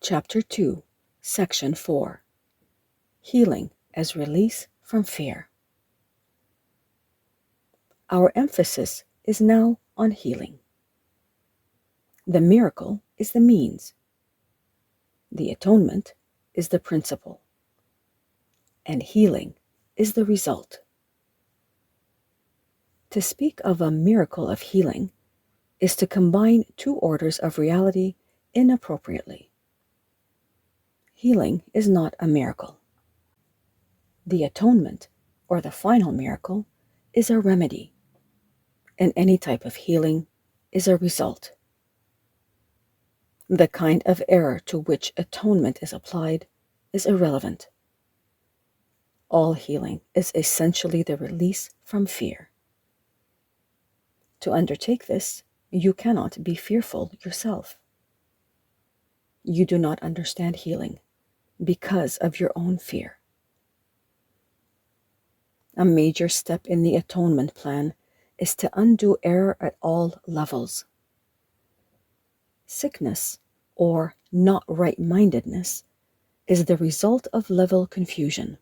Chapter 2, Section 4, Healing as Release from Fear. Our emphasis is now on healing. The miracle is the means. The atonement is the principle. And healing is the result. To speak of a miracle of healing is to combine two orders of reality inappropriately. Healing is not a miracle. The atonement, or the final miracle, is a remedy, and any type of healing is a result. The kind of error to which atonement is applied is irrelevant. All healing is essentially the release from fear. To undertake this, you cannot be fearful yourself. You do not understand healing because of your own fear. A major step in the atonement plan is to undo error at all levels. Sickness, or not right-mindedness, is the result of level confusion,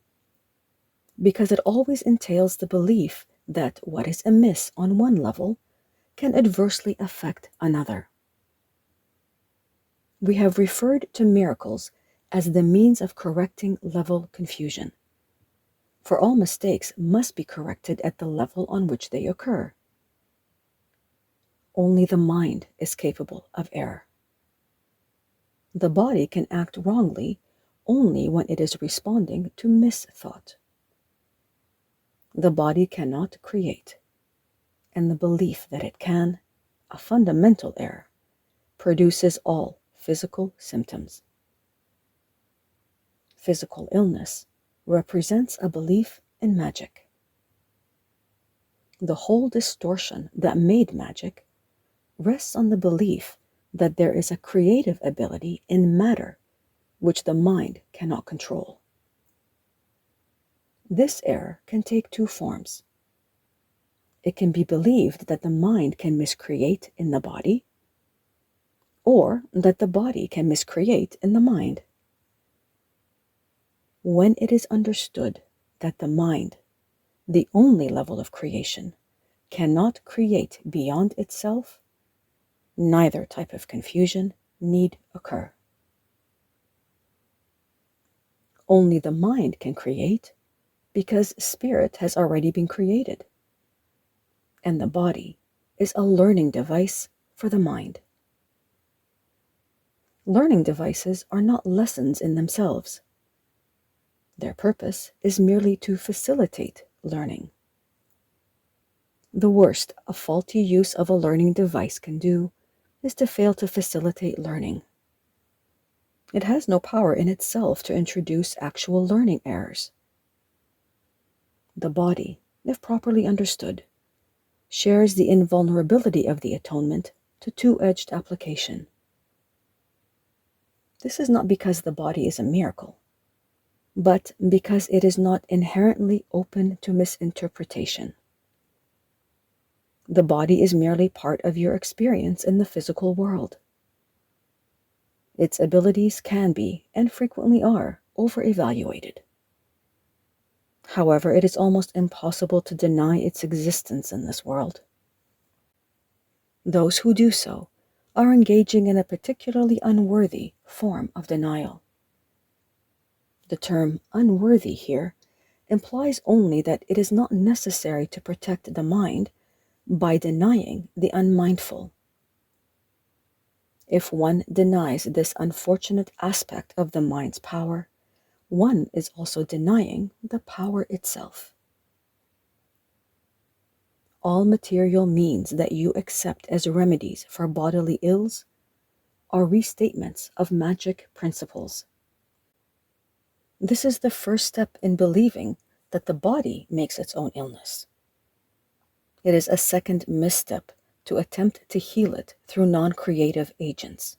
because it always entails the belief that what is amiss on one level can adversely affect another. We have referred to miracles as the means of correcting level confusion, for all mistakes must be corrected at the level on which they occur. Only the mind is capable of error. The body can act wrongly only when it is responding to misthought. The body cannot create, and the belief that it can, a fundamental error, produces all physical symptoms. Physical illness represents a belief in magic. The whole distortion that made magic rests on the belief that there is a creative ability in matter which the mind cannot control. This error can take two forms. It can be believed that the mind can miscreate in the body, or that the body can miscreate in the mind. When it is understood that the mind, the only level of creation, cannot create beyond itself, neither type of confusion need occur. Only the mind can create because spirit has already been created, and the body is a learning device for the mind. Learning devices are not lessons in themselves. Their purpose is merely to facilitate learning. The worst a faulty use of a learning device can do is to fail to facilitate learning. It has no power in itself to introduce actual learning errors. The body, if properly understood, shares the invulnerability of the atonement to two-edged application. This is not because the body is a miracle, but because it is not inherently open to misinterpretation. The body is merely part of your experience in the physical world. Its abilities can be, and frequently are, over-evaluated. However, it is almost impossible to deny its existence in this world. Those who do so are engaging in a particularly unworthy form of denial. The term unworthy here implies only that it is not necessary to protect the mind by denying the unmindful. If one denies this unfortunate aspect of the mind's power, one is also denying the power itself. All material means that you accept as remedies for bodily ills are restatements of magic principles. This is the first step in believing that the body makes its own illness. It is a second misstep to attempt to heal it through non-creative agents.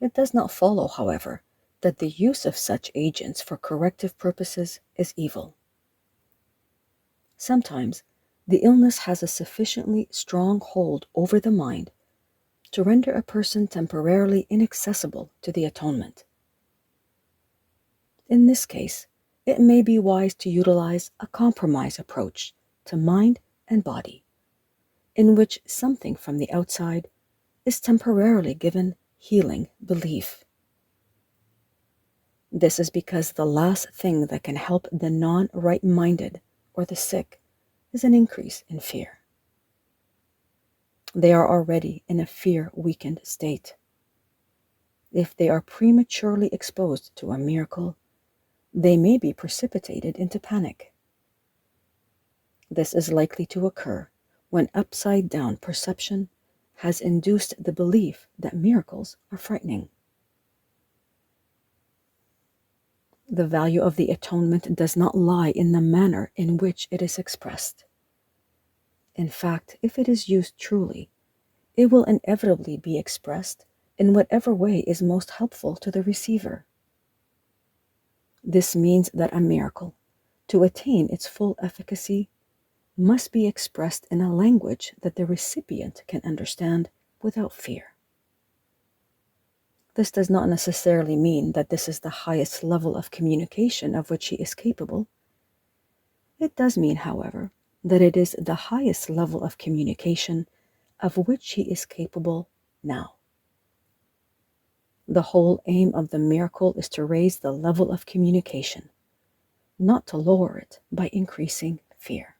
It does not follow, however, that the use of such agents for corrective purposes is evil. Sometimes the illness has a sufficiently strong hold over the mind to render a person temporarily inaccessible to the atonement. In this case, it may be wise to utilize a compromise approach to mind and body, in which something from the outside is temporarily given healing belief. This is because the last thing that can help the non-right-minded or the sick is an increase in fear. They are already in a fear-weakened state. If they are prematurely exposed to a miracle, they may be precipitated into panic. This is likely to occur when upside-down perception has induced the belief that miracles are frightening. The value of the atonement does not lie in the manner in which it is expressed. In fact, if it is used truly, it will inevitably be expressed in whatever way is most helpful to the receiver. This means that a miracle, to attain its full efficacy, must be expressed in a language that the recipient can understand without fear. This does not necessarily mean that this is the highest level of communication of which he is capable. It does mean, however, that it is the highest level of communication of which he is capable now. The whole aim of the miracle is to raise the level of communication, not to lower it by increasing fear.